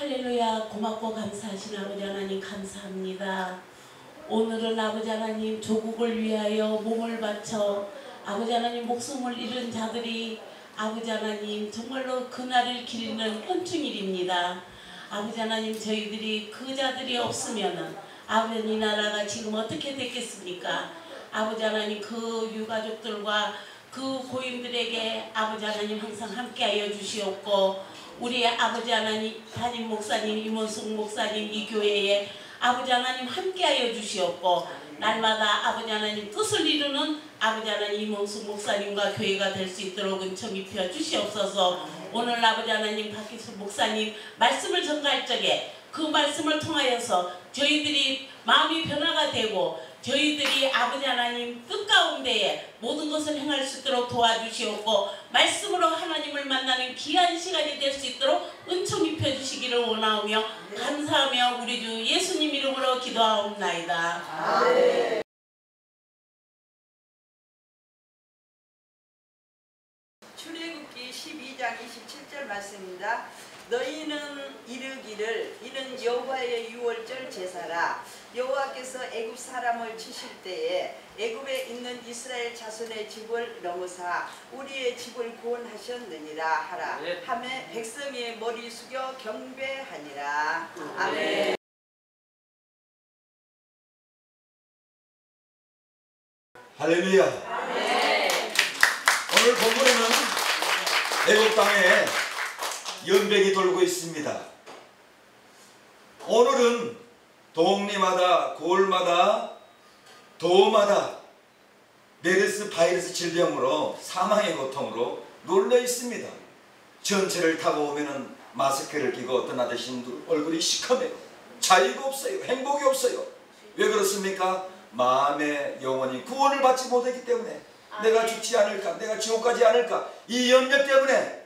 할렐루야. 고맙고 감사하신 아버지 하나님 감사합니다. 오늘은 아버지 하나님 조국을 위하여 몸을 바쳐 아버지 하나님 목숨을 잃은 자들이 아버지 하나님 정말로 그날을 기리는 현충일입니다. 아버지 하나님 저희들이 그 자들이 없으면은 아버지 이 나라가 지금 어떻게 됐겠습니까? 아버지 하나님 그 유가족들과 그 고인들에게 아버지 하나님 항상 함께하여 주시옵고 우리 아버지 하나님 담임 목사님 임원숙 목사님 이 교회에 아버지 하나님 함께하여 주시옵고 날마다 아버지 하나님 뜻을 이루는 아버지 하나님 임원숙 목사님과 교회가 될 수 있도록 은총 입혀 주시옵소서. 오늘 아버지 하나님 박기수 목사님 말씀을 전가할 적에 그 말씀을 통하여서 저희들이 마음이 변화가 되고 저희들이 아버지 하나님 뜻 가운데에 모든 것을 행할 수 있도록 도와주시옵고 말씀으로 하나님을 만나는 귀한 시간이 될 수 있도록 은총 입혀 주시기를 원하오며 감사하며 우리 주 예수님 이름으로 기도하옵나이다. 아멘. 출애굽기 12장 27절 말씀입니다. 너희는 이르기를 이는 여호와의 유월절 제사라. 여호와께서 애굽 사람을 치실 때에 애굽에 있는 이스라엘 자손의 집을 넘으사 우리의 집을 구원하셨느니라 하라. 하매 백성이 머리 숙여 경배하니라. 아멘. 할렐루야. 아멘. 오늘 본문에는 애굽 땅에 연병이 돌고 있습니다. 오늘은 동리마다 골마다 도마다 메르스 바이러스 질병으로 사망의 고통으로 눌려 있습니다. 전철을 타고 오면은 마스크를 끼고 어떤 아저씨는 얼굴이 시커매요. 자유가 없어요. 행복이 없어요. 왜 그렇습니까? 마음의 영혼이 구원을 받지 못했기 때문에 내가 죽지 않을까, 내가 지옥 가지 않을까, 이 염려 때문에.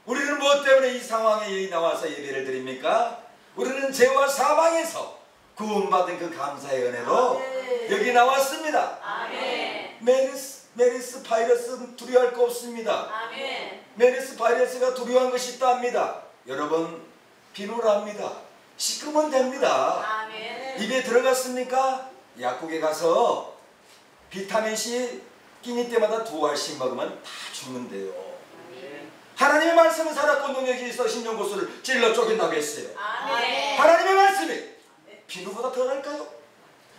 우리는 무엇 때문에 이 상황에 여기 나와서 예배를 드립니까? 우리는 죄와 사망에서 구원받은 그 감사의 은혜로 여기 나왔습니다. 아멘. 메르스 바이러스는 두려워할 거 없습니다. 아멘. 메르스 바이러스가 두려워한 것이 있답니다. 여러분 비누랍니다. 씻으면 됩니다. 아멘. 입에 들어갔습니까? 약국에 가서 비타민C 끼니 때마다 2알씩 먹으면 다 죽는데요. 하나님의 말씀은 살았고 능력이 있어 심령고수를 찔러 쪼갠다고 했어요. 아멘. 하나님의 말씀이 비누보다 덜할까요?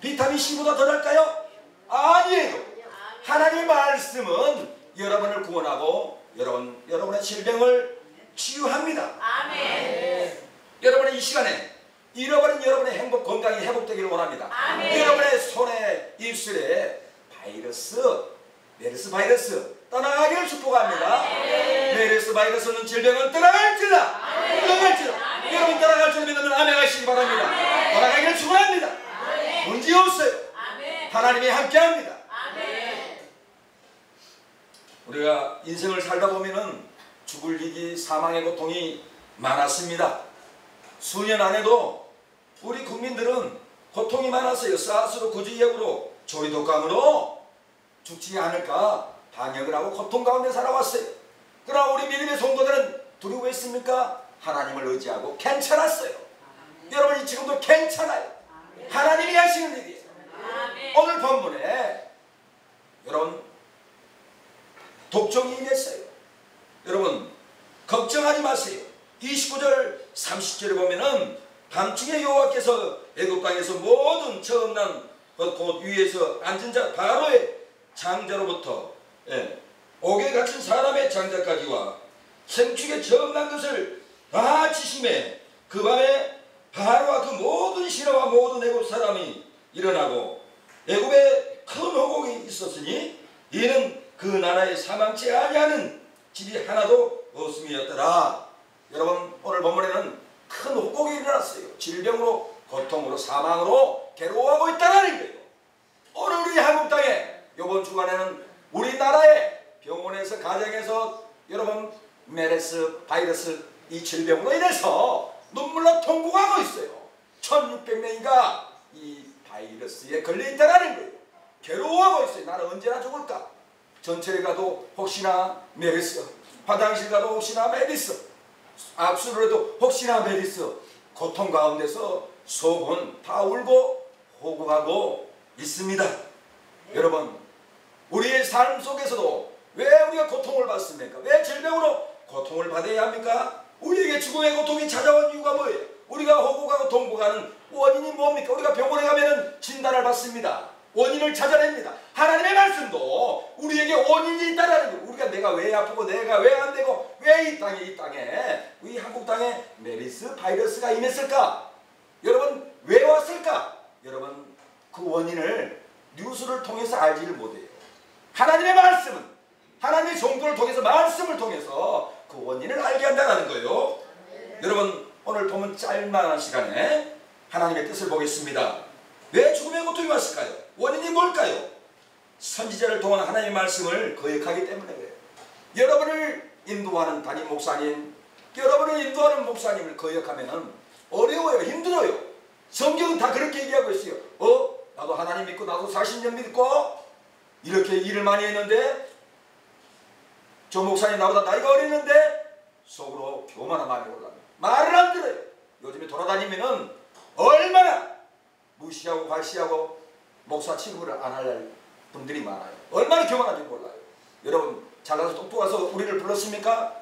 비타민C보다 덜할까요? 아니에요. 하나님의 말씀은 여러분을 구원하고 여러분의 질병을 치유합니다. 아멘. 여러분의 이 시간에 잃어버린 여러분의 행복 건강이 회복되기를 원합니다. 아멘. 여러분의 손에 입술에 메르스 바이러스 떠나가기를 축복합니다. 아멘. 메르스 바이러스는 질병은 떠나갈지다. 떠나갈지다. 여러분 떠나갈 줄 믿으면 아멘 하시기 바랍니다. 아멘. 떠나가기를 축원합니다. 문제 없어요. 아멘. 하나님이 함께합니다. 아멘. 우리가 인생을 살다 보면은 죽을 일이 사망의 고통이 많았습니다. 수년 안에도 우리 국민들은 고통이 많았어요. 사스로 구제역으로 조리독감으로 죽지 않을까 방역을 하고 고통 가운데 살아왔어요. 그러나 우리 믿음의 성도들은 두려워했습니까? 하나님을 의지하고 괜찮았어요. 여러분이 지금도 괜찮아요. 하나님이 하시는 일이에요. 오늘 본문에 여러분 독종이 임했어요. 여러분 걱정하지 마세요. 29절 30절에 보면은 밤중에 여호와께서 애굽 땅에서 모든 처음 난 곧 위에서 앉은 자 바로의 장자로부터 옥에 갇힌 사람의 장자까지와 생축에 처음 난 것을 다 치심해 그 밤에 바로와 그 모든 신하와 모든 애굽 사람이 일어나고 애굽에 큰 호곡이 있었으니 이는 그 나라에 사망치 아니하는 집이 하나도 없음이었더라. 여러분 오늘 본문에는 큰 호곡이 일어났어요. 질병으로 고통으로 사망으로 괴로워하고 있다는 거예요. 오늘 우리 한국 땅에 이번 주간에는 우리나라의 병원에서 가정에서 여러분 메르스 바이러스 이 질병으로 인해서 눈물로 통곡하고 있어요. 1600명이가 이 바이러스에 걸려있다는 거예요. 괴로워하고 있어요. 나는 언제나 죽을까? 전철에 가도 혹시나 메르스, 화장실 가도 혹시나 메르스, 악수를 해도 혹시나 메리스 고통 가운데서 속은 다 울고 호구하고 있습니다. 여러분, 우리의 삶 속에서도 왜 우리가 고통을 받습니까? 왜 질병으로 고통을 받아야 합니까? 우리에게 죽음의 고통이 찾아온 이유가 뭐예요? 우리가 호구하고 동거하는 원인이 뭡니까? 우리가 병원에 가면 진단을 받습니다. 원인을 찾아냅니다. 하나님의 말씀도 우리에게 원인이 있다라는 거예요. 우리가 내가 왜 아프고 내가 왜 안 되고 왜 이 땅에 이 한국 땅에 메리스 바이러스가 임했을까? 여러분, 왜 왔을까? 여러분, 그 원인을 뉴스를 통해서 알지를 못해요. 하나님의 말씀은 하나님의 종도를 통해서 말씀을 통해서 그 원인을 알게 한다는 거예요. 여러분, 오늘 보면 짤만한 시간에 하나님의 뜻을 보겠습니다. 왜 죽음의 고통이 왔을까요? 원인이 뭘까요? 선지자를 통한 하나님의 말씀을 거역하기 때문에 그래요. 여러분을 인도하는 담임 목사님, 여러분을 인도하는 목사님을 거역하면 어려워요. 힘들어요. 성경은 다 그렇게 얘기하고 있어요. 나도 하나님 믿고 나도 40년 믿고 이렇게 일을 많이 했는데 저 목사님 나보다 나이가 어리는데 속으로 교만한 마음이 올라옵니다. 말을 안 들어요. 요즘에 돌아다니면은 얼마나 무시하고 과시하고 목사 취급을 안 할 분들이 많아요. 얼마나 교만한지 몰라요. 여러분, 잘나서 똑똑해서 우리를 불렀습니까?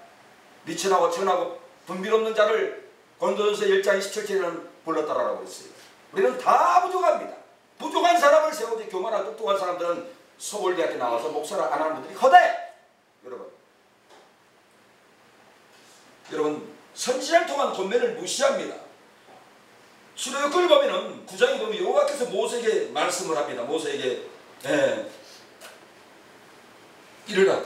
미천하고 천하고 분별 없는 자를 고린도전서 1장 27절에는 불렀다라고 했어요. 우리는 다 부족합니다. 부족한 사람을 세우지 교만하고 똑똑한 사람들은 서울대학교 나와서 목사를 안 하는 분들이 허다해. 여러분, 선지자를 통한 권면을 무시합니다. 출애굽기를 보면은 9장에 보면 여호와께서 모세에게 말씀을 합니다. 모세에게 이르라.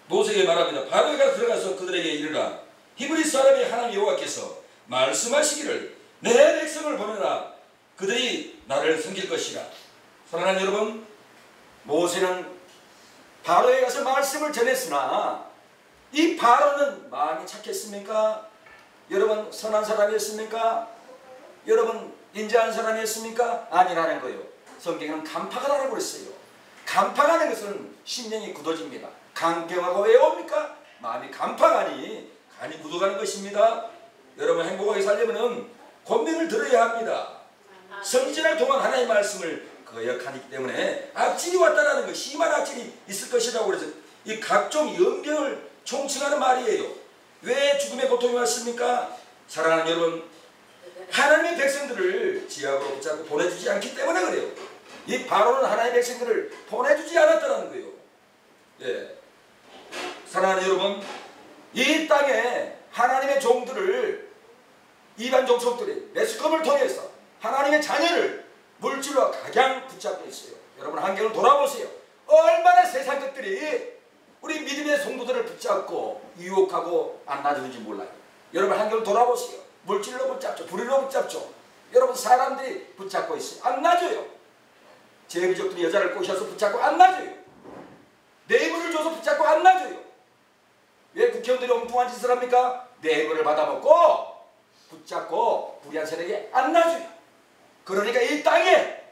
모세에게 말합니다. 바로가 들어가서 그들에게 이르라. 히브리 사람이 하나님 여호와께서 말씀하시기를 내 백성을 보내라. 그들이 나를 섬길 것이라. 사랑하는 여러분, 모세는 바로에 가서 말씀을 전했으나 이 바로는 마음이 착했습니까? 여러분, 선한 사람이었습니까? 여러분, 인자한 사람이었습니까? 아니라는 거예요. 성경에는 간파가라고 그랬어요. 간파가는 것은 심령이 굳어집니다. 강경하고 왜 옵니까? 마음이 간파가니 간이 굳어가는 것입니다. 여러분, 행복하게 살려면 권면을 들어야 합니다. 성진을 통한 하나님의 말씀을 거역하기 때문에 악질이 왔다라는 것, 심한 악질이 있을 것이라고 그래서 이 각종 연병을 총칭하는 말이에요. 왜 죽음의 고통이 왔습니까? 사랑하는 여러분, 하나님의 백성들을 지하로 붙잡고 보내주지 않기 때문에 그래요. 이 바로는 하나님의 백성들을 보내주지 않았다는 거예요. 예. 사랑하는 여러분, 이 땅에 하나님의 종들을 이반 종족들이 매스컴을 통해서 하나님의 자녀를 물질로 각양 붙잡고 있어요. 여러분, 환경을 돌아보세요. 얼마나 세상 것들이 우리 믿음의 성도들을 붙잡고 유혹하고 안 놔주는지 몰라요. 여러분, 환경을 돌아보세요. 물질로 붙잡죠. 불의로 붙잡죠. 여러분, 사람들이 붙잡고 있어요. 안 놔줘요. 제비족들이 여자를 꼬셔서 붙잡고 안 놔줘요. 뇌물을 줘서 붙잡고 안 놔줘요. 왜 국회의원들이 엉뚱한 짓을 합니까? 뇌물을 받아먹고 붙잡고 불의한 세력에 안 놔줘요. 그러니까 이 땅에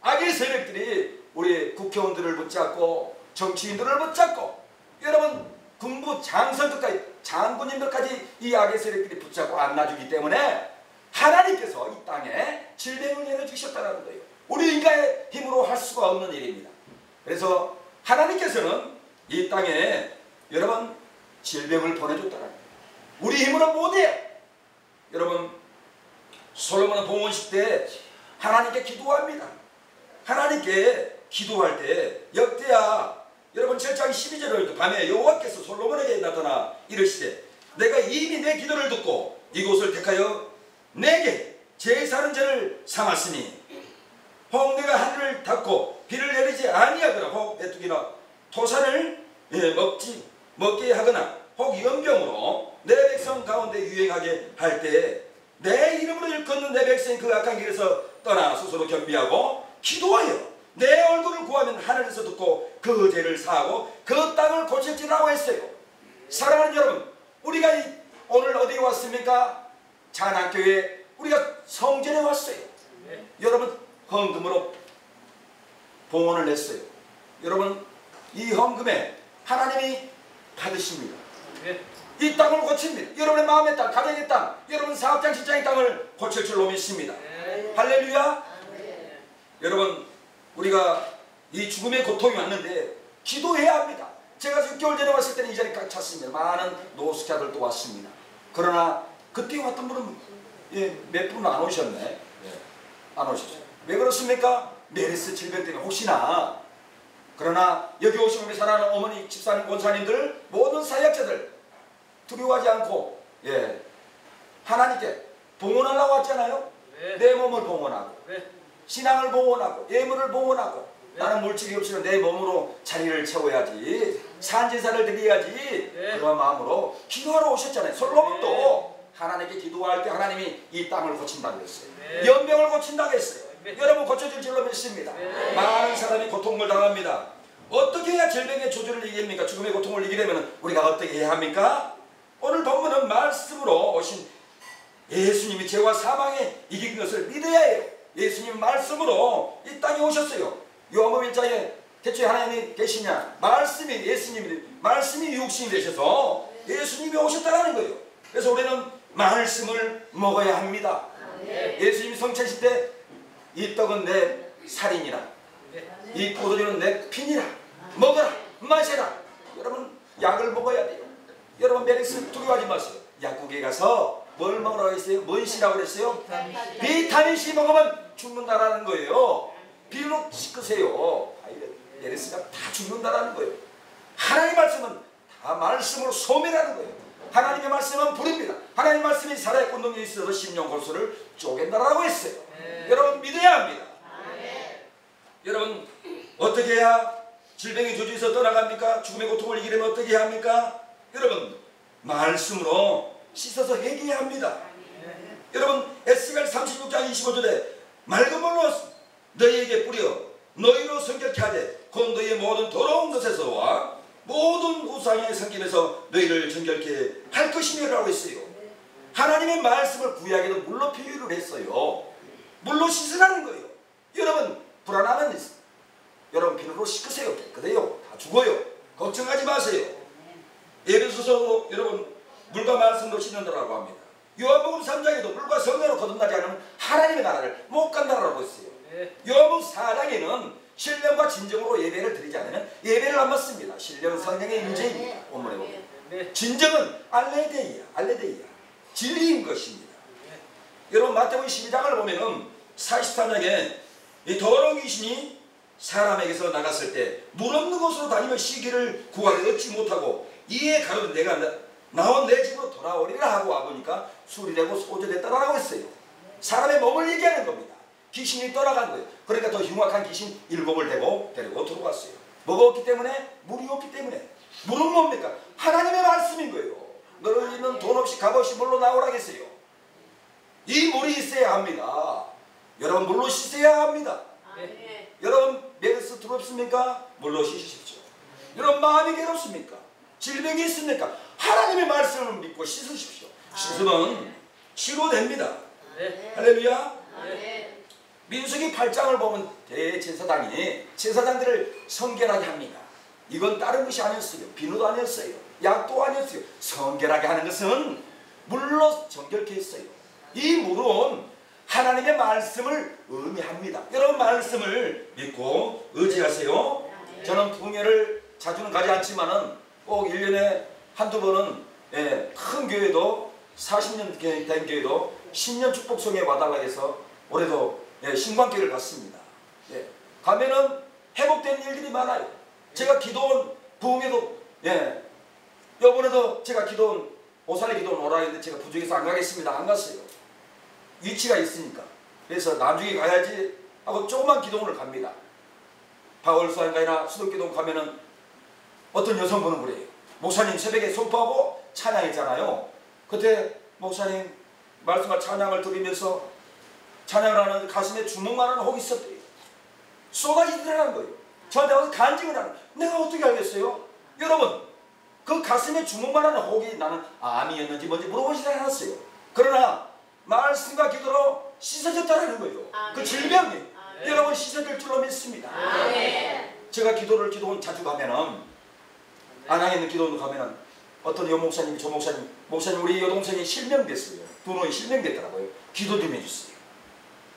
악의 세력들이 우리 국회의원들을 붙잡고 정치인들을 붙잡고 여러분, 군부 장성들까지 장군님들까지 이 악의 세력들이 붙잡고 안 놔주기 때문에 하나님께서 이 땅에 질병을 내려주셨다는 거예요. 우리 인간의 힘으로 할 수가 없는 일입니다. 그래서 하나님께서는 이 땅에 여러분 질병을 보내줬다는 거예요. 우리 힘으로 못해. 여러분, 솔로몬은 봉헌식 때 하나님께 기도합니다. 하나님께 기도할 때 역대하 여러분 7장 12절을 밤에 여호와께서 솔로몬에게 나타나 이르시되 내가 이미 내 기도를 듣고 이곳을 택하여 내게 제사하는 자를 삼았으니 혹 내가 하늘을 닫고 비를 내리지 아니하거나 혹 메뚜기나 토산을 먹게 하거나 혹 연병으로 내 백성 가운데 유행하게 할 때에 내 이름으로 일컫는 내 백성이 그 악한 길에서 떠나 스스로 겸비하고 기도하여 내 얼굴을 구하면 하늘에서 듣고 그 죄를 사하고 그 땅을 고칠지라고 했어요. 사랑하는 여러분, 우리가 오늘 어디에 왔습니까? 찬양교회 우리가 성전에 왔어요. 여러분, 헌금으로 봉헌을 냈어요. 여러분, 이 헌금에 하나님이 받으십니다. 이 땅을 고칩니다. 여러분의 마음의 땅, 가정의 땅, 여러분 사업장, 직장의 땅을 고칠 줄로 믿습니다. 할렐루야. 여러분, 우리가 이 죽음의 고통이 왔는데 기도해야 합니다. 제가 6개월 전에 왔을 때는 이 자리에 꽉 찼습니다. 많은 노숙자들도 왔습니다. 그러나 그때 왔던 분은 몇 분은 안 오셨네. 안 오셨어요. 왜 그렇습니까? 메르스 질병 때문에 혹시나. 그러나 여기 오신 우리 사랑하는 어머니, 집사님, 권사님들, 모든 사역자들 두려워하지 않고 하나님께 봉헌하려고 왔잖아요. 내 몸을 봉헌하고 신앙을 봉헌하고 예물을 봉헌하고 나는 물질이 없이는 내 몸으로 자리를 채워야지, 산제사를 드려야지, 그런 마음으로 기도하러 오셨잖아요. 솔로몬도 하나님께 기도할 때 하나님이 이 땅을 고친다고 했어요. 연병을 고친다고 했어요. 여러분 고쳐질 줄로 믿습니다. 많은 사람이 고통을 당합니다. 어떻게 해야 질병의 조주를 이깁니까? 죽음의 고통을 이기려면 우리가 어떻게 해야 합니까? 오늘 본문은 말씀으로 오신 예수님이 죄와 사망에 이긴 것을 믿어야 해요. 예수님 말씀으로 이 땅에 오셨어요. 요한복음 1장에 대초에 하나님이 계시냐? 말씀이 예수님이, 말씀이 육신이 되셔서 예수님이 오셨다는 거예요. 그래서 우리는 말씀을 먹어야 합니다. 예수님이 성취하실 때 이 떡은 내 살이니라, 이 포도주는 내 피니라, 먹어라, 마셔라. 여러분 약을 먹어야 돼요. 여러분 메르스 두려워하지 마세요. 약국에 가서 뭘 먹으라고 했어요? 뭔 C라고 그랬어요? 비타민 C 먹으면 죽는다라는 거예요. 비누로 씻으세요. 메르스가 다 죽는다라는 거예요. 하나님의 말씀은 다 말씀으로 소멸하는 거예요. 하나님의 말씀은 불입니다. 하나님의 말씀이 살아의 권능이 있어서 심령 골수를 쪼갠다라고 했어요. 여러분 믿어야 합니다. 여러분 어떻게 해야 질병의 조주에서 떠나갑니까? 죽음의 고통을 이기려면 어떻게 해야 합니까? 여러분 말씀으로 씻어서 회개해야 합니다. 여러분 에스겔 36장 25절에 맑은 물로 너희에게 뿌려 너희로 성결케 하되 곧 너희의 모든 더러운 것에서와 모든 우상의 섬김에서 너희를 정결케 할 것이며라고 했어요. 하나님의 말씀을 구약에도 물로 비유를 했어요. 물로 씻으라는 거예요. 여러분 불안하면 여러분 비누로 씻으세요. 깨끗해요. 다 죽어요. 걱정하지 마세요. 에베소서도 여러분 물과 말씀으로 씻는다라고 합니다. 요한복음 3장에도 물과 성령으로 거듭나지 않으면 하나님의 나라를 못 간다라고 했어요. 요한복음 4장에는 신령과 진정으로 예배를 드리지 않으면 예배를 안 받습니다. 신령은 성령의 임재입니다. 본문에 보면 진정은 알레데이아, 알레데이아, 진리인 것입니다. 여러분 마태복음 12장을 보면은 43장에 이 더러운 귀신이 사람에게서 나갔을 때 물 없는 곳으로 다니며 시기를 구하되 얻지 못하고 이에 가로되 내가 나온 내 집으로 돌아오리라 하고 와보니까 술이 되고 소주됐다라고 했어요. 사람의 몸을 얘기하는 겁니다. 귀신이 떠나간 거예요. 그러니까 더 흉악한 귀신 7을 데리고 들어왔어요. 뭐가 없기 때문에? 물이 없기 때문에. 물은 뭡니까? 하나님의 말씀인 거예요. 너희는 돈 없이 값없이 물로 나오라겠어요. 이 물이 있어야 합니다. 여러분 물로 씻어야 합니다. 여러분 메르스 두렵습니까? 물로 씻으십시오. 여러분 마음이 괴롭습니까? 질병이 있습니까? 하나님의 말씀을 믿고 씻으십시오. 씻으면 치료됩니다. 할렐루야. 민수기 8장을 보면 대제사장이 제사장들을 성결하게 합니다. 이건 다른 것이 아니었어요. 비누도 아니었어요. 약도 아니었어요. 성결하게 하는 것은 물로 정결케 했어요. 이 물은 하나님의 말씀을 의미합니다. 여러분 말씀을 믿고 의지하세요. 저는 풍예를 자주는 가지 않지만은 꼭 1년에 한두 번은 큰 교회도 40년 된 교회도 신년 축복성에 와달라 해서 올해도 신관계를 갔습니다. 가면은 회복된 일들이 많아요. 제가 기도원 부흥회도 이번에도 제가 기도원 오산에 기도원 오라 했는데 제가 부족해서 안 가겠습니다. 안 갔어요. 위치가 있으니까. 그래서 나중에 가야지 하고 조그만 기도원을 갑니다. 바울수안가이나 수도기도원 가면은 어떤 여성분은 그래요. 목사님 새벽에 선포하고 찬양했잖아요. 그때 목사님 말씀과 찬양을 들으면서 찬양을 하는 가슴에 주먹만 하는 혹이 있었대요. 쏟아지더라는 거예요. 저한테 와서 간증을 하는. 내가 어떻게 알겠어요? 여러분 그 가슴에 주먹만 하는 혹이 나는 암이었는지 뭔지 물어보지도 않았어요. 그러나 말씀과 기도로 씻어졌다는 거예요. 그 질병이 여러분 씻어질 줄로 믿습니다. 제가 기도원 자주 가면은 안양에 있는 기도원 가면은 어떤 여 목사님이 저 목사님 우리 여동생이 실명됐어요. 두 놈이 실명됐더라고요. 기도 좀 해주세요.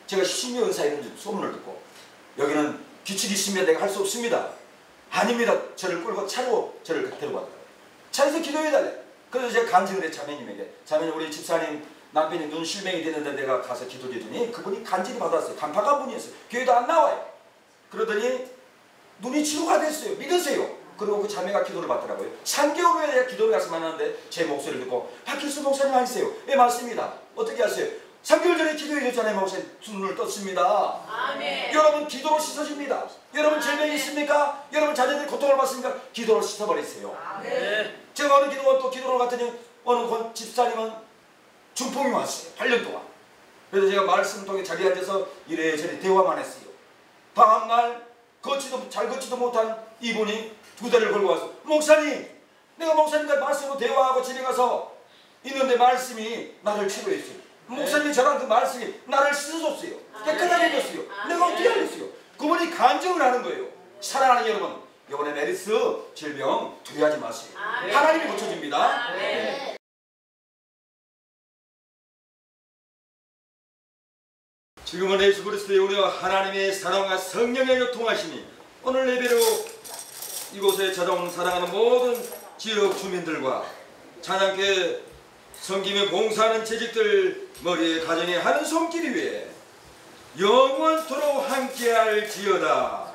제가 신묘 은사 이런 소문을 듣고 여기는 규칙이 있으면 내가 할 수 없습니다. 아닙니다. 저를 끌고 차로 저를 데리고 왔더라고요. 차에서 기도해달래. 그래서 제가 간증을 해 자매님에게. 자매님 우리 집사님 남편이 눈 실명이 됐는데 내가 가서 기도드리더니 그분이 간질이 받았어요. 간파간 분이었어요. 교회도 안 나와요. 그러더니 눈이 치료가 됐어요. 믿으세요. 그리고 그 자매가 기도를 받더라고요. 3개월 후에 내가 기도를 가서 만났는데 제 목소리를 듣고 박길수 목사님 아니세요? 예 맞습니다. 어떻게 하세요? 3개월 전에 기도해 줬잖아요. 목사님 눈을 떴습니다. 아멘. 여러분 기도로 씻어집니다. 여러분 질병이 있습니까? 여러분 자녀들이 고통을 받습니까? 기도로 씻어버리세요. 아멘. 제가 어느 기도원 또 기도를 갔더니 어느 집사님은 중풍이 왔어요. 8년 동안. 그래서 제가 말씀 통해 자리에 앉아서 이래저래 대화만 했어요. 다음날 잘 걷지도 못한 이분이 2달을 걸고 와서 목사님 내가 목사님과 말씀으로 대화하고 집에 가서 있는데 말씀이 나를 치료했어요. 목사님이 저랑 그 말씀이 나를 씻어줬어요. 깨끗하게 해줬어요. 내가 어떻게 알겠어요? 그분이 간증을 하는 거예요. 사랑하는 여러분 이번에 메르스 질병 두려워하지 마세요. 하나님이 고쳐줍니다. 지금은 예수 그리스도의 은혜와 하나님의 사랑과 성령의 교통하심이 오늘 예배로 이곳에 찾아온 사랑하는 모든 지역 주민들과 찬양교회 섬김에 봉사하는 재직들 머리에 가정에 하는 손길 위에 영원토록 함께할 지어다.